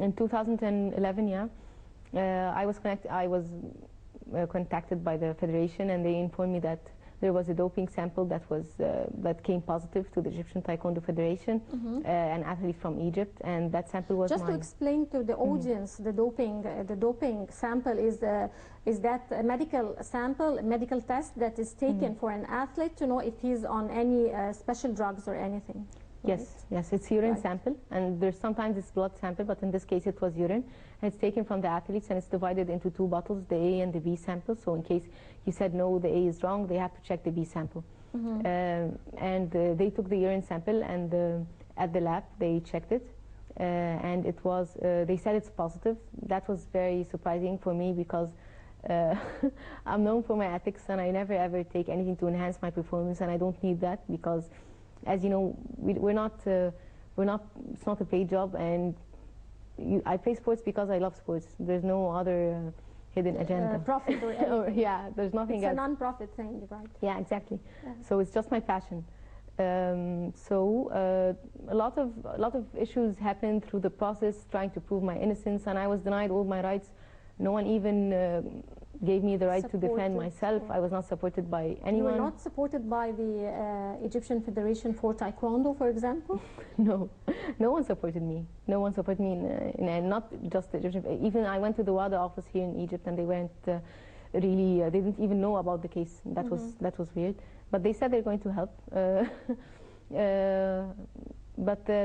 In 2011, yeah, I was contacted by the federation, and they informed me that there was a doping sample that came positive to the Egyptian Taekwondo Federation, an athlete from Egypt, and that sample was just mine. To explain to the audience, the doping sample is that a medical sample, a medical test that is taken for an athlete to know if he's on any special drugs or anything. Yes, yes, it's urine sample, and there's sometimes it's blood sample, but in this case it was urine. And it's taken from the athletes, and it's divided into two bottles, the A and the B sample. So in case you said no, the A is wrong, they have to check the B sample. They took the urine sample, and at the lab they checked it, and it was. They said it's positive. That was very surprising for me because I'm known for my ethics, and I never ever take anything to enhance my performance, and I don't need that because, as you know, we're not. It's not a paid job, and I play sports because I love sports. There's no other hidden agenda. Profit or anything. Yeah, there's nothing else. It's a non-profit thing, right? Yeah, exactly. Yeah. So it's just my passion. A lot of issues happened through the process, trying to prove my innocence, and I was denied all my rights. No one even gave me the right to defend myself. I was not supported by anyone. You were not supported by the Egyptian Federation for Taekwondo, for example? No, no one supported me. No one supported me not just the Egyptian. Even I went to the WADA office here in Egypt, and they weren't really. They didn't even know about the case. That was weird. But they said they're going to help.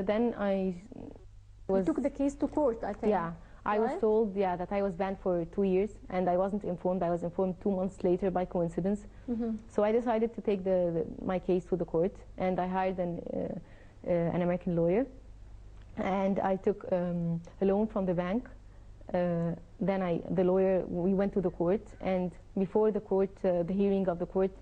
Then I was. You took the case to court, I think. Yeah. I was told, that I was banned for 2 years, and I wasn't informed. I was informed 2 months later by coincidence. So I decided to take my case to the court, and I hired an American lawyer, and I took a loan from the bank. We went to the court, and before the court, the hearing of the court,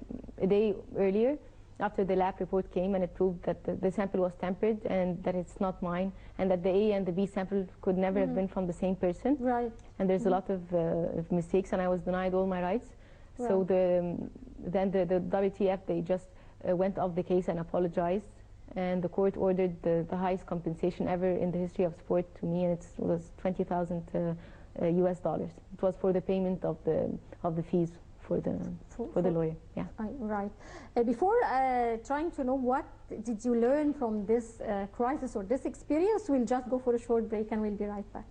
a day earlier, after the lab report came and it proved that the sample was tampered and that it's not mine, and that the A and the B sample could never have been from the same person. Right. And there's a lot of mistakes, and I was denied all my rights. Right. So then the WTF, they just went off the case and apologized, and the court ordered the highest compensation ever in the history of sport to me, and it was $20,000 US dollars. It was for the payment of the fees for the lawyer. Yeah. Right. Before trying to know what did you learn from this crisis or this experience, we'll just go for a short break, and we'll be right back.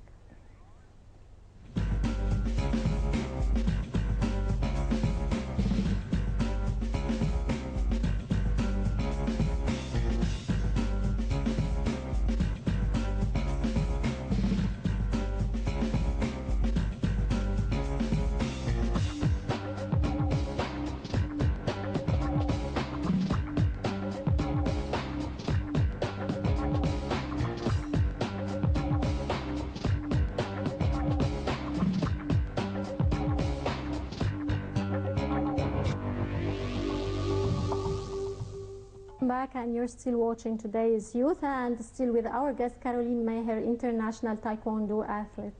Back, and you're still watching Today's Youth, and still with our guest Caroline Maher, international Taekwondo athlete.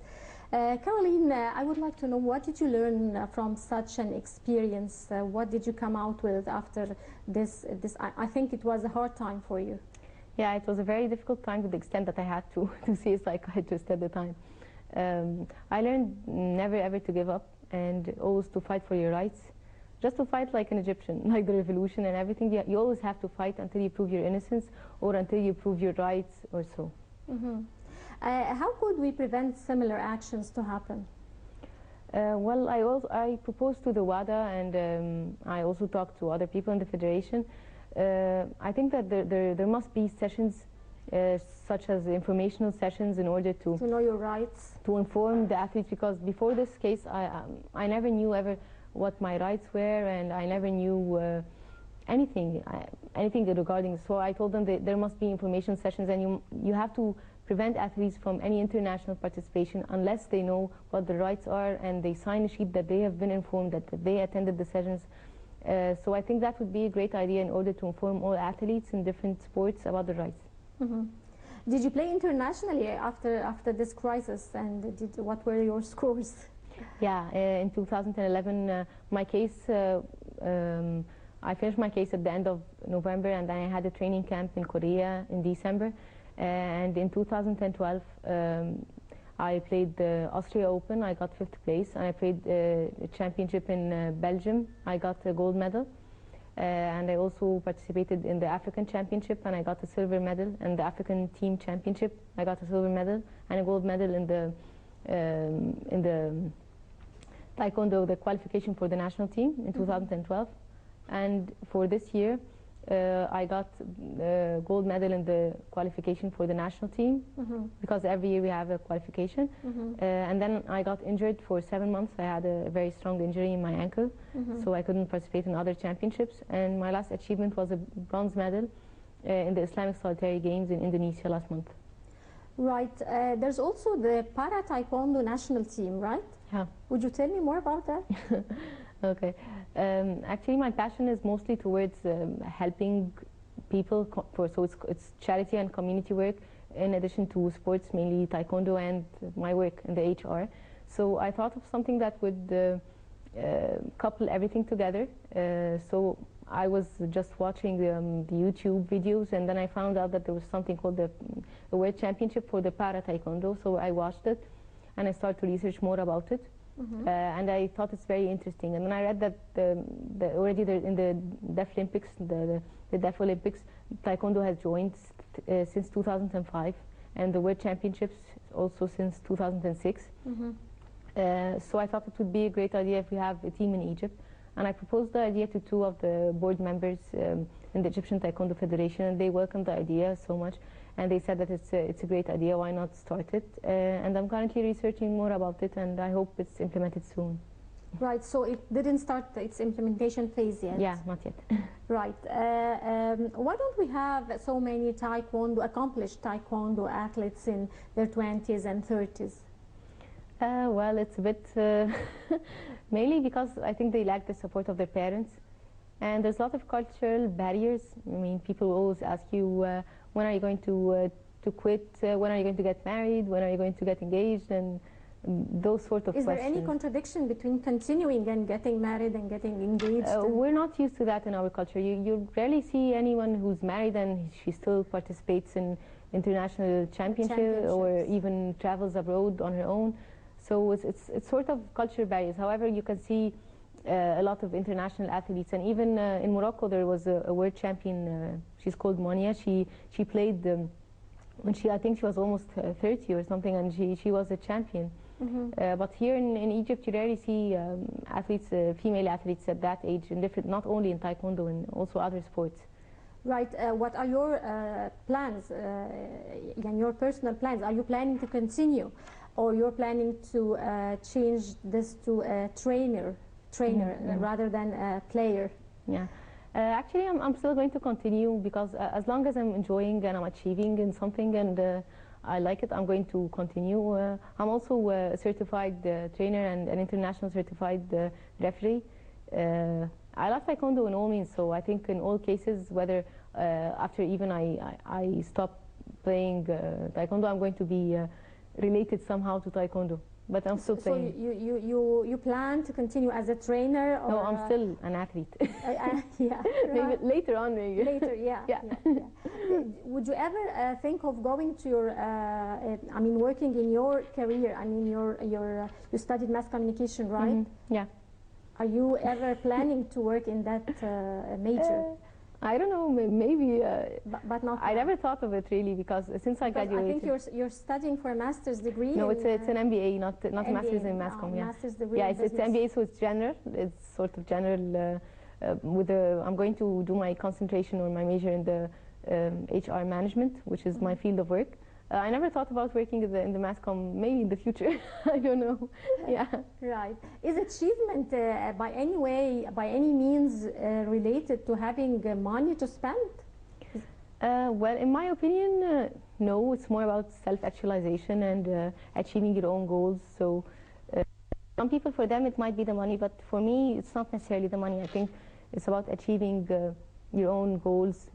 Caroline, I would like to know, what did you learn from such an experience? What did you come out with after this? I think it was a hard time for you. Yeah, it was a very difficult time, to the extent that I had to see a psychiatrist at the time. I learned never ever to give up, and always to fight for your rights. Just to fight like an Egyptian, like the revolution and everything. You always have to fight until you prove your innocence, or until you prove your rights, or so. How could we prevent similar actions to happen? Well, I proposed to the WADA, and I also talked to other people in the federation. I think that there must be sessions, such as informational sessions, in order to know your rights, to inform the athletes, because before this case, I never knew ever what my rights were, and I never knew anything regarding. So I told them that there must be information sessions, and you have to prevent athletes from any international participation unless they know what the rights are, and they sign a sheet that they have been informed that they attended the sessions. So I think that would be a great idea, in order to inform all athletes in different sports about the rights. Did you play internationally after this crisis, and what were your scores? Yeah, in 2011, my case, I finished my case at the end of November, and then I had a training camp in Korea in December. And in 2012, I played the Austria Open, I got 5th place, and I played a championship in Belgium, I got a gold medal. And I also participated in the African Championship, and I got a silver medal, and the African Team Championship, I got a silver medal and a gold medal in the Taekwondo, the qualification for the national team in 2012. And for this year, I got a gold medal in the qualification for the national team, because every year we have a qualification. And then I got injured for 7 months. I had a very strong injury in my ankle, so I couldn't participate in other championships. And my last achievement was a bronze medal in the Islamic Solitary Games in Indonesia last month. Right. There's also the Para Taekwondo national team, right? Yeah. Would you tell me more about that? Okay. Actually, my passion is mostly towards helping people. So it's charity and community work, in addition to sports, mainly Taekwondo and my work in the HR. So I thought of something that would couple everything together. So I was just watching the YouTube videos, and then I found out that there was something called the World Championship for the Para Taekwondo. So I watched it, and I started to research more about it. And I thought it's very interesting. And then I read that already in the Deaf Olympics, the Deaf Olympics, Taekwondo has joined since 2005, and the World Championships also since 2006. So I thought it would be a great idea if we have a team in Egypt. And I proposed the idea to 2 of the board members in the Egyptian Taekwondo Federation, and they welcomed the idea so much. And they said that it's a great idea, why not start it? And I'm currently researching more about it, and I hope it's implemented soon. Right, so it didn't start its implementation phase yet? Yeah, not yet. Right. Why don't we have so many accomplished Taekwondo athletes in their 20s and 30s? Well, it's a bit, mainly because I think they lack the support of their parents. And there's a lot of cultural barriers. I mean, people always ask you, when are you going to quit? When are you going to get married? When are you going to get engaged? And those sort of questions. Is there any contradiction between continuing and getting married and getting engaged? We're not used to that in our culture. You rarely see anyone who's married and she still participates in international championships or even travels abroad on her own. So it's sort of cultural barriers. However, you can see a lot of international athletes, and even in Morocco there was a world champion. She's called Monia. She played when I think she was almost 30 or something, and she was a champion. But here in Egypt, you rarely see athletes, female athletes at that age, in different, not only in Taekwondo and also other sports. Right. What are your plans, and your personal plans? Are you planning to continue, or you're planning to change this to a trainer rather than a player? Yeah. Actually, I'm still going to continue, because as long as I'm enjoying and I'm achieving in something and I like it, I'm going to continue. I'm also a certified trainer and an international certified referee. I love Taekwondo in all means, so I think in all cases, whether after even I stop playing Taekwondo, I'm going to be related somehow to Taekwondo. But I'm still playing. So you plan to continue as a trainer? Or no, I'm still an athlete. Yeah. Maybe later on, maybe. Later, yeah. Yeah. Would you ever think of going to your, I mean, working in your career? I mean, you studied mass communication, right? Yeah. Are you ever planning to work in that major? I don't know, maybe. But not. I never thought of it really, because since I graduated. I think you're studying for a master's degree. No, it's an MBA, not MBA, master's in mass comm. Yeah. Master's degree. Yeah, it's MBA, so it's general. It's sort of general. I'm going to do my concentration or my major in the HR management, which is my field of work. I never thought about working in the mass comm, maybe in the future. I don't know. Yeah. Right. Is achievement by any means related to having money to spend? Well, in my opinion, no. It's more about self-actualization and achieving your own goals. So some people, for them, it might be the money, but for me, it's not necessarily the money. I think it's about achieving your own goals,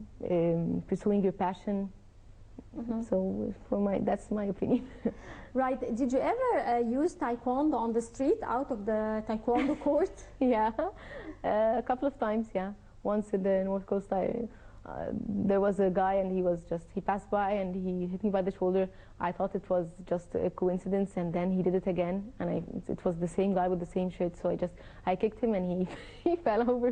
pursuing your passion. So that's my opinion. Right. Did you ever use Taekwondo on the street, out of the Taekwondo court? Yeah, a couple of times, yeah. Once in the North Coast, there was a guy and he passed by and he hit me by the shoulder. I thought it was just a coincidence, and then he did it again, and it was the same guy with the same shirt. So I kicked him, and he he fell over.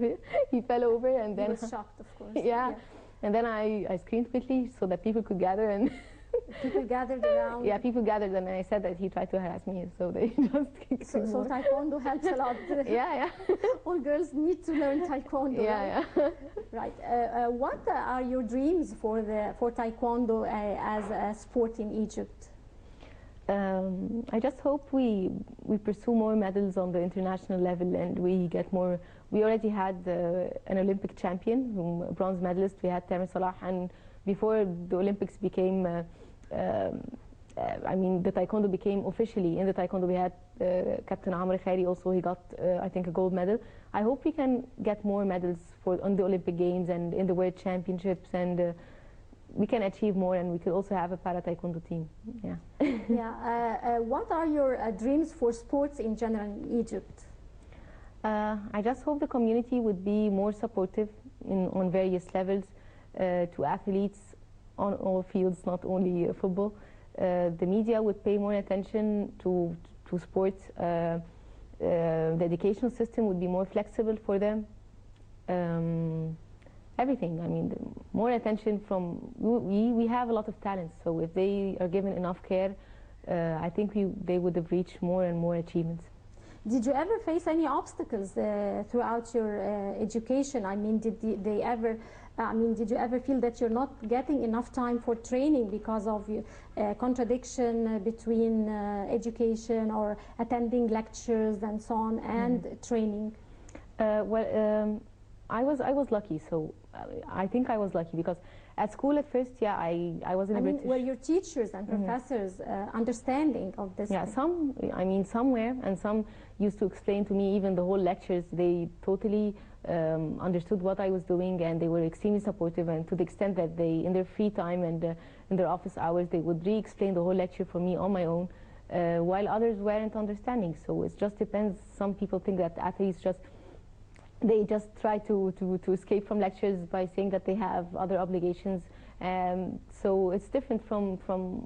He fell over, and then he was shocked, of course. Yeah, and then I screamed quickly so that people could gather, and people gathered around. Yeah, people gathered, and I said that he tried to harass me, so they just kicked me. So Taekwondo helps a lot. Yeah. All girls need to learn Taekwondo. Yeah. Right. What are your dreams for Taekwondo as a sport in Egypt? I just hope we pursue more medals on the international level, and we get more. We already had an Olympic champion, a bronze medalist. We had Tamer Salah, and before the Olympics became, the Taekwondo became officially in the Taekwondo. We had Captain Amr Khairi also. He got, I think, a gold medal. I hope we can get more medals on the Olympic Games and in the World Championships, and we can achieve more, and we could also have a para Taekwondo team. Yeah. Yeah. What are your dreams for sports in general in Egypt? I just hope the community would be more supportive on various levels to athletes on all fields, not only football. The media would pay more attention to sports. The educational system would be more flexible for them. Everything. I mean, more attention from we have a lot of talents. So if they are given enough care, I think they would have reached more and more achievements. Did you ever face any obstacles throughout your education? I mean, did you ever feel that you're not getting enough time for training because of contradiction between education or attending lectures and so on and training? I was lucky. So I think I was lucky because at school at first, yeah, I was in a British. Were your teachers and professors understanding of this? Yeah, some were, and some used to explain to me even the whole lectures. They totally understood what I was doing, and they were extremely supportive, and to the extent that they, in their free time and in their office hours, they would re-explain the whole lecture for me on my own, while others weren't understanding. So it just depends. Some people think that athletes they just try to escape from lectures by saying that they have other obligations. So it's different from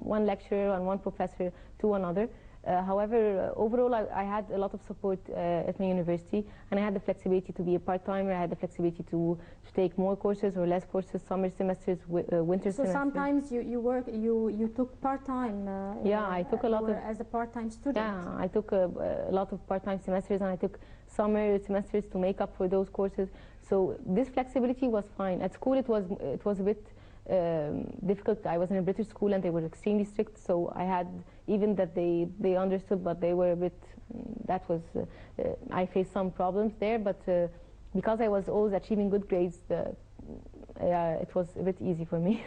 one lecturer and one professor to another. However, overall, I had a lot of support at my university, and I had the flexibility to be a part-timer. I had the flexibility to take more courses or less courses, summer semesters, winter semesters. So sometimes you took part-time. Yeah, I took a lot of as a part-time student. Yeah, I took a lot of part-time semesters, and I took summer semesters to make up for those courses. So this flexibility was fine. At school, it was a bit difficult. I was in a British school, and they were extremely strict. So I had, even that they understood, but they were a bit. That was I faced some problems there, but because I was always achieving good grades, it was a bit easy for me.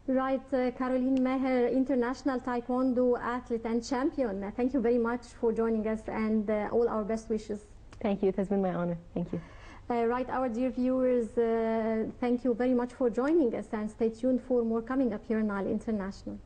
Right, Caroline Maher, international Taekwondo athlete and champion. Thank you very much for joining us, and all our best wishes. Thank you. It has been my honor. Thank you. Right, our dear viewers, thank you very much for joining us, and stay tuned for more coming up here on Nile International.